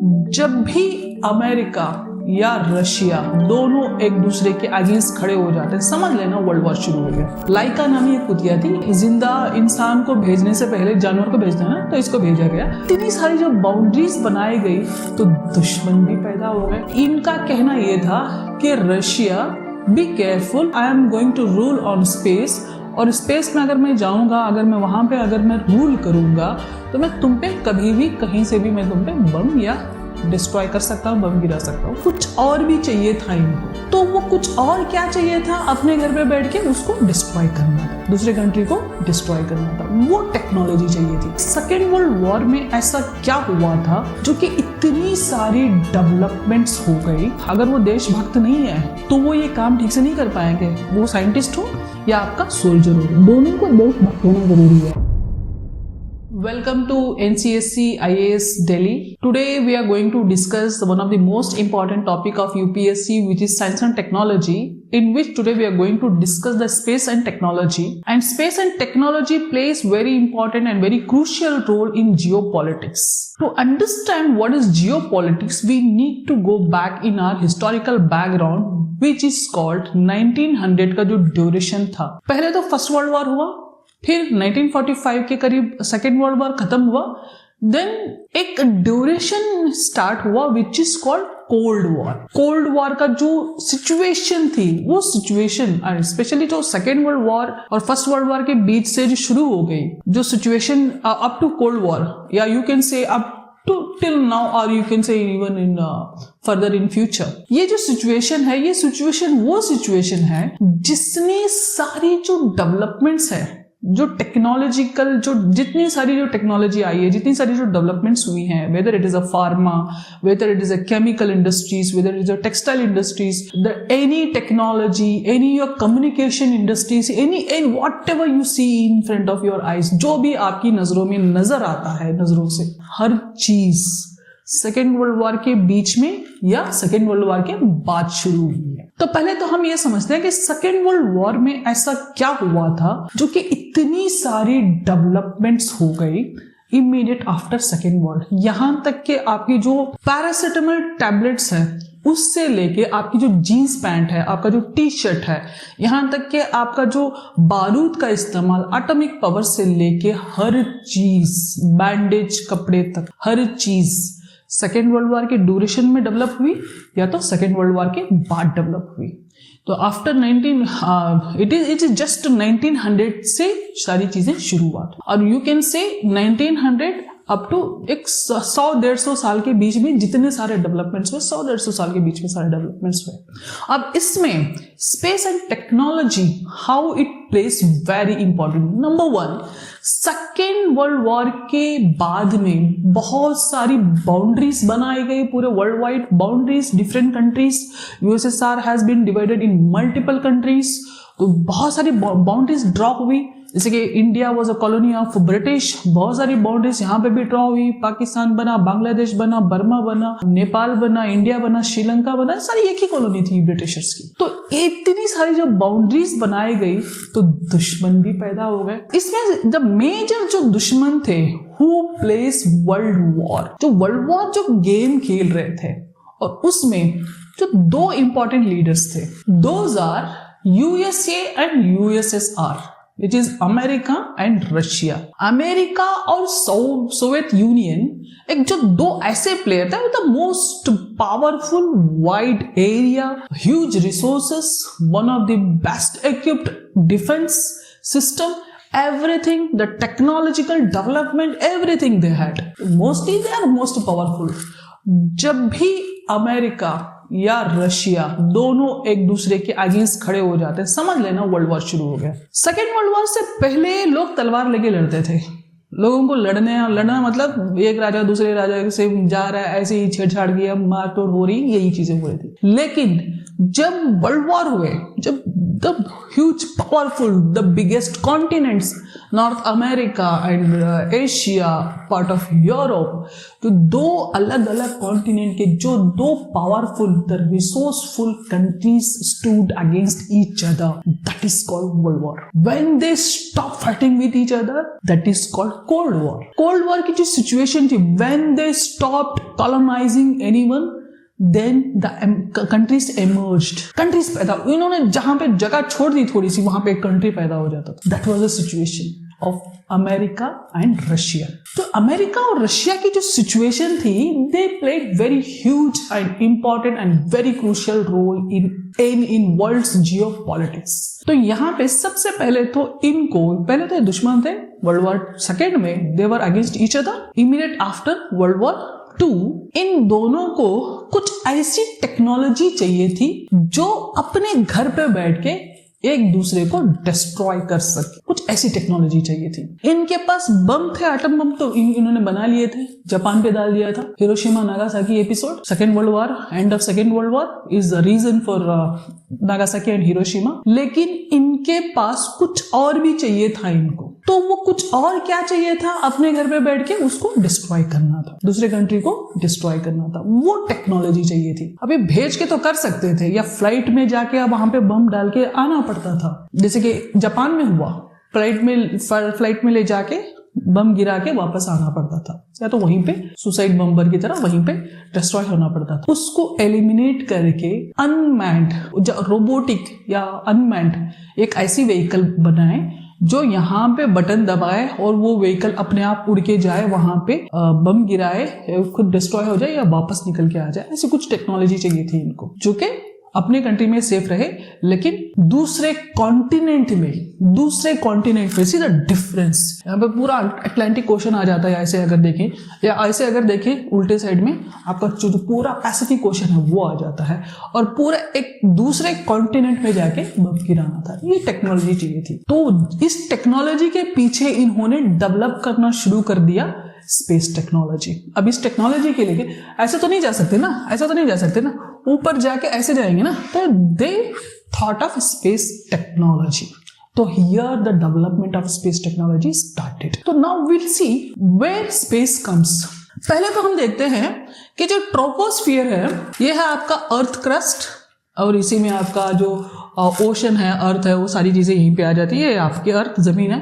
जब भी अमेरिका या रशिया दोनों एक दूसरे के अगेंस्ट खड़े हो जाते हैं, समझ लेना वर्ल्ड वॉर शुरू हो गया। लाइका नामी एक कुतिया थी, जिंदा इंसान को भेजने से पहले जानवर को भेजना है ना, तो इसको भेजा गया। इतनी सारी जो बाउंड्रीज बनाई गई तो दुश्मन भी पैदा हो गए। इनका कहना यह था कि Russia be careful, I am going to rule on space, और स्पेस में अगर मैं जाऊंगा, अगर मैं वहां पे अगर मैं रूल करूंगा तो मैं तुम पे कभी भी कहीं से भी मैं तुम पे बम या डिस्ट्रॉय कर सकता हूँ, बम गिरा सकता हूँ। कुछ और भी चाहिए था इनको, तो वो कुछ और क्या चाहिए था, अपने घर पे बैठ के उसको डिस्ट्रॉय करना था, दूसरे कंट्री को डिस्ट्रॉय करना था, वो टेक्नोलॉजी चाहिए थी। सेकेंड वर्ल्ड वॉर में ऐसा क्या हुआ था जो कि इतनी सारी डेवलपमेंट्स हो गई, अगर वो देशभक्त नहीं है तो वो ये काम ठीक से नहीं कर पाएंगे, वो साइंटिस्ट हो या आपका सोल्जर हो, दोनों को देशभक्त होना जरूरी है। Welcome to NCSC IAS Delhi. Today we are going to discuss one of the most important topic of UPSC, which is science and technology, in which today we are going to discuss the space and technology. And space and technology plays very important and very crucial role in geopolitics. To understand what is geopolitics, we need to go back in our historical background, which is called 1900 का जो duration था। पहले तो first world war हुआ, फिर 1945 के करीब second world war खत्म हुआ, देन एक ड्यूरेशन स्टार्ट हुआ which is called cold war. Cold war का जो सिचुएशन थी, वो सिचुएशन स्पेशली जो सेकेंड वर्ल्ड वॉर और फर्स्ट वर्ल्ड वॉर के बीच से जो शुरू हो गई, जो situation up to cold war, या you can say up to till now, or you can say even in further in future, ये जो सिचुएशन है, ये सिचुएशन वो सिचुएशन है जिसने सारी जो डेवलपमेंट्स है, जो टेक्नोलॉजिकल, जो जितनी सारी जो टेक्नोलॉजी आई है, जितनी सारी जो डेवलपमेंट्स हुई हैं, whether it is a pharma, whether it is a chemical industries, whether it is a textile industries, any technology, any your communication industries, any whatever you see in front of your eyes, जो भी आपकी नजरों में नजर आता है, नजरों से, हर चीज सेकेंड वर्ल्ड वॉर के बीच में या सेकेंड वर्ल्ड वॉर के बाद शुरू हुई है। तो पहले तो हम ये समझते हैं कि सेकेंड वर्ल्ड वॉर में ऐसा क्या हुआ था जो कि इतनी सारी डेवलपमेंट्स हो गई इमीडिएट आफ्टर सेकेंड वर्ल्ड। यहां तक कि आपकी जो पैरासिटामोल टैबलेट्स है, उससे लेके आपकी जो जीन्स पैंट है, आपका जो टी शर्ट है, यहां तक कि आपका जो बारूद का इस्तेमाल, एटॉमिक पावर से लेके हर चीज, बैंडेज कपड़े तक, हर चीज सेकेंड वर्ल्ड वॉर के ड्यूरेशन में डेवलप हुई या तो सेकेंड वर्ल्ड वॉर के बाद डेवलप हुई। तो आफ्टर 19 इट इज जस्ट 1900 से सारी चीजें शुरुआत, और यू कैन से 1900 अप टू एक 100-150 साल के बीच में जितने सारे डेवलपमेंट्स हुए, 100-150 साल के बीच में सारे डेवलपमेंट्स हुए। अब इसमें space and technology how it plays very important. Number 1, second world war के बाद में बहुत सारी बाउंड्रीज बनाई गई, पूरे world wide boundaries, different countries, USSR has been divided in multiple countries, तो बहुत सारी बाउंड्रीज ड्रॉ हुई। जैसे कि India was a colony of British, बहुत सारी बाउंड्रीज यहाँ पे भी ड्रॉ हुई, पाकिस्तान बना, बांग्लादेश बना, बर्मा बना, नेपाल बना, इंडिया बना, श्रीलंका बना, सारी एक ही कॉलोनी थी ब्रिटिशर्स की। तो इतनी सारी जब बाउंड्रीज बनाई गई तो दुश्मन भी पैदा हो गए। इसमें जब मेजर जो दुश्मन थे, हु प्लेस वर्ल्ड वॉर, जो वर्ल्ड वॉर जो गेम खेल रहे थे, और उसमें जो दो इंपॉर्टेंट लीडर्स थे, those are USA and USSR, which is America and Russia. America और सोवियत यूनियन एक जो दो ऐसे प्लेयर थे with the most powerful, wide area, huge resources, one of the best equipped defence system, everything, the technological development, everything they had. Mostly they are most powerful. जब भी America या Russia दोनों एक दूसरे के अगेंस्ट खड़े हो जाते हैं, समझ लेना वर्ल्ड वॉर शुरू हो गया। सेकेंड वर्ल्ड वॉर से पहले लोग तलवार लेके लड़ते थे, लोगों को लड़ना मतलब एक राजा दूसरे राजा से जा रहा है, ऐसे ही छेड़छाड़ किया, मारतोड़ हो रही, यही चीजें हो रही थी। लेकिन जब वर्ल्ड वॉर हुए, जब the huge powerful the biggest continents north America and Asia part of Europe, तो दो अलग अलग कॉन्टिनेंट के जो दो powerful the resourceful countries stood against each other, that is called world war. When they stop fighting with each other, that is called cold war. Cold war की जो situation थी, when they stopped colonising anyone, then the countries emerged. Countries पैदा, इन्होंने जहां पे जगह छोड़ दी थोड़ी सी, वहां पे एक कंट्री पैदा हो जाता था. That was the situation of America and Russia. तो अमेरिका और रशिया की जो सिचुएशन थी, they played very huge and important and very crucial role in world's geopolitics. तो यहाँ पे सबसे पहले तो इनको, पहले तो दुश्मन थे. वर्ल्ड वॉर सेकेंड में they were against each other. Immediate after world war 2 इन दोनों को कुछ ऐसी टेक्नोलॉजी चाहिए थी जो अपने घर पे बैठ के एक दूसरे को डिस्ट्रॉय कर सके. कुछ ऐसी टेक्नोलॉजी चाहिए थी. इनके पास बम थे, एटम बम तो इन्होंने बना लिए थे, जापान पे डाल दिया था. Hiroshima Nagasaki episode, second world war, end of second world war is the reason for Nagasaki and Hiroshima. लेकिन इनके पास कुछ और भी चाहिए था इनको. तो वो कुछ और क्या चाहिए था? अपने घर पे बैठ के उसको डिस्ट्रॉय करना था, दूसरे कंट्री को डिस्ट्रॉय करना था. वो टेक्नोलॉजी चाहिए थी. अभी भेज के तो कर सकते थे, या फ्लाइट में जाके वहां पे बम डाल के आना पड़ता था, जैसे कि जापान में हुआ. फ्लाइट में ले जाके बम गिरा के वापस आना पड़ता था, या तो वहीं पे सुसाइड बम्बर की तरह वहीं पे डिस्ट्रॉय होना पड़ता था. उसको एलिमिनेट करके अनमैन्ड, रोबोटिक या अनमैन्ड एक ऐसी व्हीकल बनाए जो यहाँ पे बटन दबाए और वो व्हीकल अपने आप उड़ के जाए, वहां पे बम गिराए, खुद डिस्ट्रॉय हो जाए या वापस निकल के आ जाए. ऐसी कुछ टेक्नोलॉजी चाहिए थी इनको, जो कि अपने कंट्री में सेफ रहे, लेकिन दूसरे कॉन्टिनेंट में सी द डिफरेंस. यहाँ पे पूरा अटलांटिक ओशन आ जाता है ऐसे अगर देखें, या ऐसे अगर देखें उल्टे साइड में आपका जो पूरा पैसिफिक ओशन है वो आ जाता है, और पूरा एक दूसरे कॉन्टिनेंट में जाके बम गिराना था. ये टेक्नोलॉजी चाहिए थी. तो इस टेक्नोलॉजी के पीछे इन्होंने डेवलप करना शुरू कर दिया स्पेस टेक्नोलॉजी. अब इस टेक्नोलॉजी के लिए ऐसे तो नहीं जा सकते ना, ऊपर जाके ऐसे जाएंगे ना, तो they thought of space technology. तो here the development of space technology started. तो now will see where space comes. पहले तो हम देखते हैं कि जो ट्रोपोस्फियर है, ये है आपका अर्थ क्रस्ट, और इसी में आपका जो ओशन है, अर्थ है, वो सारी चीजें यहीं पे आ जाती है. आपकी अर्थ जमीन है,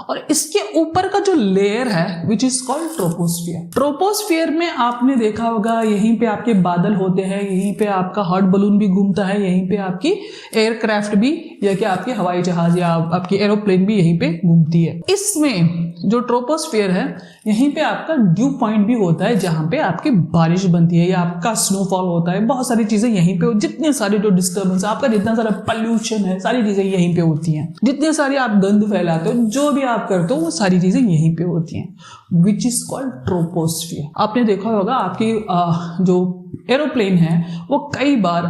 और इसके ऊपर का जो लेयर है विच इज कॉल्ड ट्रोपोस्फियर. ट्रोपोस्फियर में आपने देखा होगा यहीं पे आपके बादल होते हैं, यहीं पे आपका हॉट बलून भी घूमता है, यहीं पे आपकी एयरक्राफ्ट भी, या कि आपके हवाई जहाज या आपकी एरोप्लेन भी यहीं पे घूमती है. इसमें जो ट्रोपोस्फियर है, यहीं पे आपका ड्यू पॉइंट भी होता है, जहां पे आपकी बारिश बनती है या आपका स्नोफॉल होता है. बहुत सारी चीजें यहीं पे, जितने सारे जो डिस्टर्बेंस, आपका जितना सारा पॉल्यूशन है, सारी चीजें यहीं पे होती हैं. जितने सारी आप गंद फैलाते हो, जो भी आप करते हो, वो सारी चीजें यहीं पे होती हैं, विच इज कॉल्ड ट्रोपोस्फियर. आपने देखा होगा आपकी जो एरोप्लेन है वो कई बार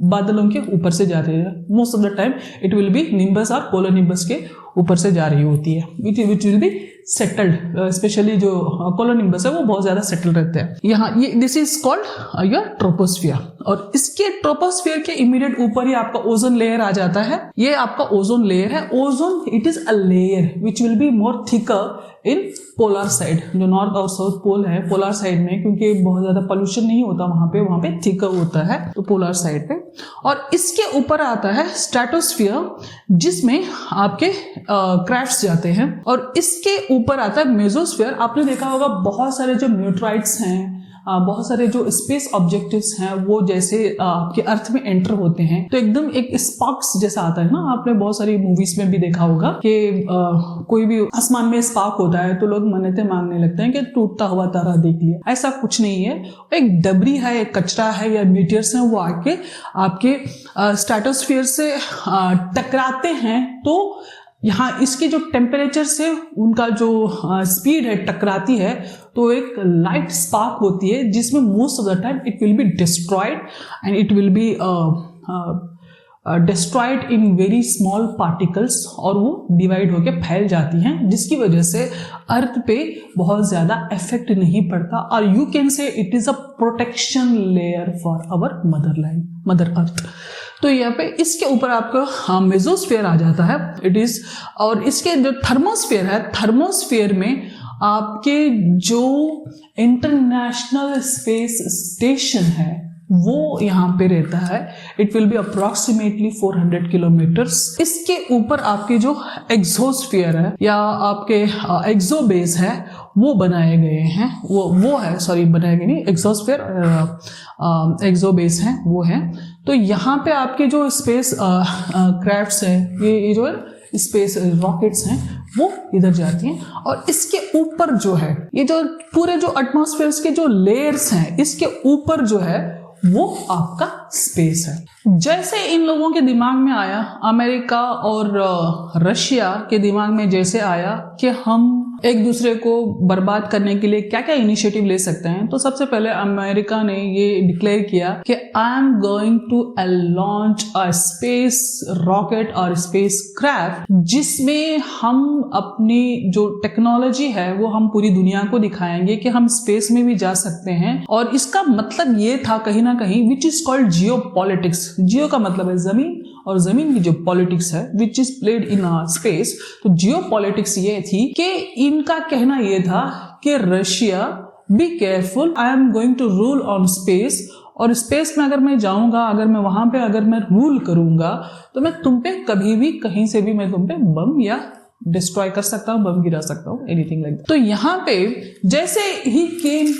बादलों के ऊपर से जाते हैं. Most of the time it will be nimbus और पोलर निम्बस के ऊपर से जा रही होती है, which will be settled. Specially जो कोलर निम्बस है वो बहुत ज्यादा सेटल रहते हैं. यहाँ ये this is called your troposphere. और इसके ट्रोपोस्फियर के इमीडिएट ऊपर ही आपका ओजोन लेयर आ जाता है. ये आपका ओजोन लेयर है. Ozone it is a layer which will be more thicker in polar side. जो नॉर्थ और साउथ पोल है, पोलर साइड में क्योंकि बहुत ज्यादा पोल्यूशन नहीं होता वहां पे थिकर होता है, तो पोलर साइड पे. और इसके ऊपर आता है स्ट्रेटोस्फियर, जिसमें आपके क्राफ्ट्स जाते हैं. और इसके ऊपर आता है मेसोस्फीयर. आपने देखा होगा बहुत सारे जो न्यूट्राइट्स हैं, बहुत सारे जो स्पेस ऑब्जेक्टिव्स हैं, वो जैसे आपके अर्थ में एंटर होते हैं तो एकदम एक स्पार्क्स जैसा आता है ना. आपने बहुत सारी मूवीज में भी देखा होगा कि कोई भी आसमान में स्पार्क होता है तो लोग मन्नतें मांगने लगते हैं कि टूटता हुआ तारा देख लिया. ऐसा कुछ नहीं है. एक डबरी है, एक कचरा है, या मीटियर्स हैं, वो आके आपके स्ट्रेटोस्फीयर से टकराते हैं. तो यहाँ इसके जो टेम्परेचर से उनका जो स्पीड है टकराती है, तो एक लाइट स्पार्क होती है, जिसमें most of the time it will be destroyed and it will be destroyed in very small particles, और वो डिवाइड होकर फैल जाती हैं, जिसकी वजह से अर्थ पे बहुत ज्यादा इफेक्ट नहीं पड़ता. और you can say it is a protection layer for our motherland, mother earth. तो यहाँ पे इसके ऊपर आपका मेसोस्फीयर आ जाता है, इट इज। और इसके जो थर्मोस्फीयर है, थर्मोस्फीयर में आपके जो इंटरनेशनल स्पेस स्टेशन है वो यहाँ पे रहता है। It will be approximately 400 kilometres. इसके ऊपर आपके जो एक्सोस्फीयर है या आपके एक्सोबेस है वो बनाए गए हैं, वो है, सॉरी बनाए गए नहीं, एक्सोस्फीयर एक्सोबेस है वो है। तो यहाँ पे आपके जो स्पेस क्राफ्ट्स हैं, ये जो स्पेस रॉकेट्स हैं वो इधर जाती हैं। और इसके ऊपर जो है ये जो पूरे जो एटमॉस्फेयर के जो लेयर्स हैं, इसके ऊपर जो है वो आपका स्पेस है। जैसे इन लोगों के दिमाग में आया, अमेरिका और रशिया के दिमाग में जैसे आया कि हम एक दूसरे को बर्बाद करने के लिए क्या क्या इनिशिएटिव ले सकते हैं, तो सबसे पहले अमेरिका ने ये डिक्लेयर किया कि I am going to launch a space rocket और स्पेस क्राफ्ट, जिसमें हम अपनी जो टेक्नोलॉजी है वो हम पूरी दुनिया को दिखाएंगे कि हम स्पेस में भी जा सकते हैं। और इसका मतलब ये था कहीं ना कहीं, which is called geo politics. Geo का मतलब है जमीन, और जमीन की जो पॉलिटिक्स है which is played in space. तो जियो पॉलिटिक्स ये थी कि इनका कहना ये था कि Russia be careful, I am going to rule on space, और स्पेस में अगर मैं जाऊंगा, अगर मैं वहां पे अगर मैं रूल करूंगा तो मैं तुम पे कभी भी कहीं से भी मैं तुम पे बम या डिस्ट्रॉय कर सकता हूं, बम गिरा सकता हूं, एनीथिंग लाइक दैट। तो यहाँ पे जैसे ही came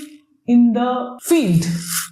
in the field,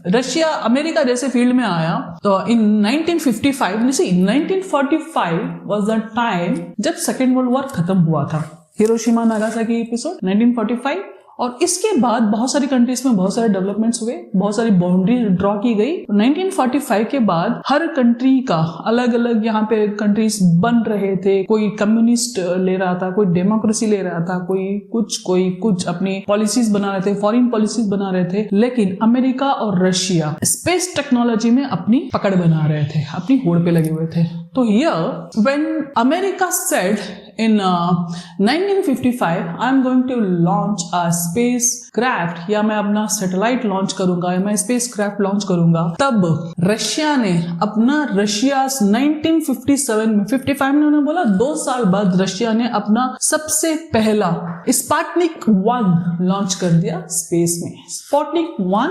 Russia America जैसे फील्ड में आया, तो इन 1945 वाज द टाइम जब सेकेंड वर्ल्ड वॉर खत्म हुआ था, हिरोशिमा नागासाकी एपिसोड 1945। और इसके बाद बहुत सारी कंट्रीज में बहुत सारे डेवलपमेंट्स हुए, बहुत सारी बाउंड्री ड्रॉ की गई। 1945 के बाद हर कंट्री का अलग अलग यहाँ पे कंट्रीज बन रहे थे। कोई कम्युनिस्ट ले रहा था, कोई डेमोक्रेसी ले रहा था, कोई कुछ अपनी पॉलिसीज बना रहे थे, फॉरेन पॉलिसीज बना रहे थे। लेकिन अमेरिका और रशिया स्पेस टेक्नोलॉजी में अपनी पकड़ बना रहे थे, अपनी होड़ पे लगे हुए थे। तो here when America said in 1955 I am going to launch a space craft, या मैं अपना सैटेलाइट लॉन्च करूंगा, या मैं स्पेस क्राफ्ट लॉन्च करूंगा, तब रशिया ने अपना 1957 में 55 में उन्होंने बोला 2 साल बाद रशिया ने अपना सबसे पहला स्पुतनिक 1 लॉन्च कर दिया स्पेस में। Sputnik 1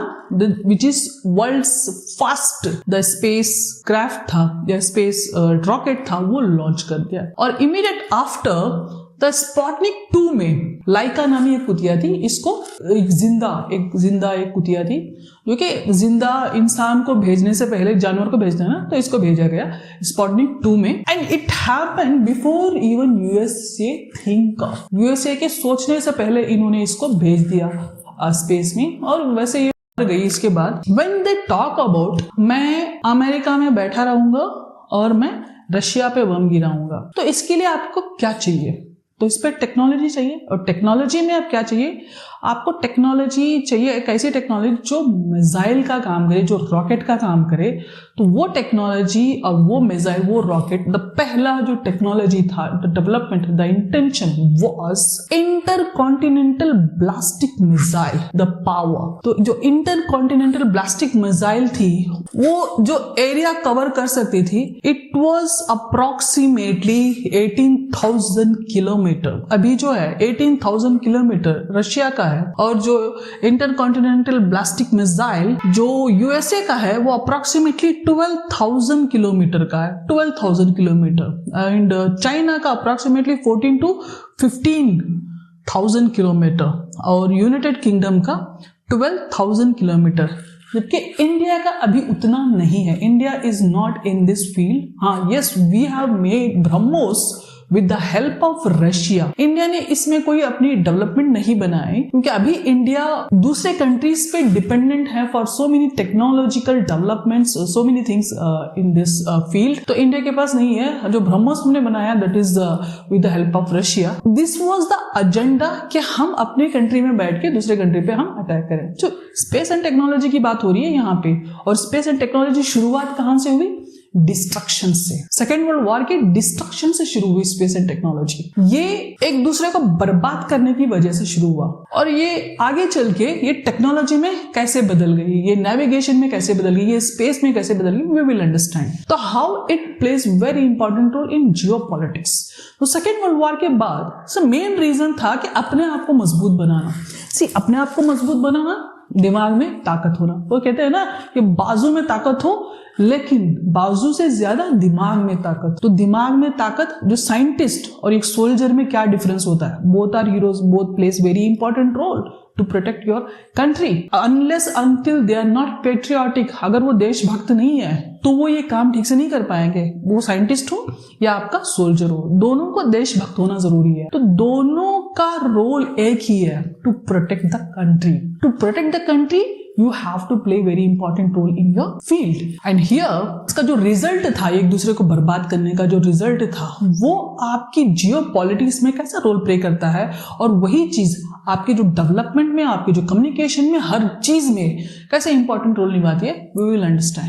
which is world's first the spacecraft था या स्पेस रॉकेट था, वो लॉन्च कर दिया। और इमीडिएट आफ्टर द स्पुतनिक 2 में लाइका नामी एक कुतिया थी, इसको एक जिंदा कुतिया थी, जो कि जिंदा इंसान को भेजने से पहले जानवर को भेजना है ना, तो इसको भेजा गया स्पुतनिक 2 में। And it happened before even USA think of, USA के सोचने से पहले इन्होंने इसको भेज दिया स्पेस में। और वैसे ये गई इसके बाद व्हेन दे टॉक अबाउट मैं अमेरिका में बैठा रहूंगा और मैं रशिया पे बम गिराऊंगा, तो इसके लिए आपको क्या चाहिए? तो इस पर टेक्नोलॉजी चाहिए। और टेक्नोलॉजी में अब क्या चाहिए? आपको टेक्नोलॉजी चाहिए, एक ऐसी टेक्नोलॉजी जो मिसाइल का काम करे, जो रॉकेट का काम करे। तो वो टेक्नोलॉजी और वो मिसाइल, वो रॉकेट, द पहला जो टेक्नोलॉजी था, the development, the intention was intercontinental ballistic missile, the power. तो जो इंटरकॉन्टिनेंटल ब्लास्टिक मिसाइल थी, वो जो एरिया कवर कर सकती थी, इट वाज अप्रोक्सीमेटली 18,000 किलोमीटर। अभी जो है 18,000 किलोमीटर रशिया का है, और जो इंटरकॉन्टिनेंटल ब्लास्टिक मिसाइल जो यूएसए का है वो अप्रोक्सीमेटली 12,000 किलोमीटर का है, 12,000 किलोमीटर। एंड चाइना का अप्रोक्सीमेटली 14 to 15,000 किलोमीटर, और यूनाइटेड किंगडम का 12,000 किलोमीटर। जबकि इंडिया का अभी उतना नहीं है। India is not in this field. हाँ, yes, we have made BrahMos with the help of Russia. India ने इसमें कोई अपनी डेवलपमेंट नहीं बनाई, क्योंकि अभी इंडिया दूसरे कंट्रीज पे डिपेंडेंट है for so many technological developments, so many things in this field. तो इंडिया के पास नहीं है। जो ब्रह्मोस हमने बनाया that is with the help of Russia. This was the agenda कि हम अपने कंट्री में बैठ के दूसरे कंट्री पे हम अटैक करें। जो स्पेस एंड टेक्नोलॉजी की बात हो रही है यहाँ पे, और स्पेस एंड टेक्नोलॉजी शुरुआत कहाँ से हुई? डिस्ट्रक्शन से। सेकेंड वर्ल्ड वॉर के डिस्ट्रक्शन से शुरू हुई स्पेस एंड टेक्नोलॉजी। ये एक दूसरे को बर्बाद करने की वजह से शुरू हुआ और ये आगे चल के ये टेक्नोलॉजी में कैसे बदल गई, ये नेविगेशन में कैसे बदल गई, ये स्पेस में कैसे बदल गई, वी विल अंडरस्टैंड। तो how it plays very important role in geopolitics. तो सेकेंड वर्ल्ड वॉर के बाद मेन रीजन था कि अपने आप को मजबूत बनाना। अपने आप को मजबूत बनाना, दिमाग में ताकत होना। वो कहते हैं ना कि बाजू में ताकत हो, लेकिन बाजू से ज्यादा दिमाग में ताकत। तो दिमाग में ताकत, जो साइंटिस्ट और एक सोल्जर में क्या डिफरेंस होता है, both are heroes, both plays very important role to protect your country. Unless until they are not patriotic, अगर वो देशभक्त नहीं है तो वो ये काम ठीक से नहीं कर पाएंगे। वो साइंटिस्ट हो या आपका सोल्जर हो, दोनों को देशभक्त होना जरूरी है। तो दोनों का रोल एक ही है, to protect the country. To protect the country you have to play very important role in your field. And here इसका जो रिजल्ट था, एक दूसरे को बर्बाद करने का जो रिजल्ट था, वो आपकी जियोपॉलिटिक्स में कैसा रोल प्ले करता है, और वही चीज आपके जो डेवलपमेंट में, आपके जो कम्युनिकेशन में, हर चीज में कैसे इंपॉर्टेंट रोल निभाती है, we will understand.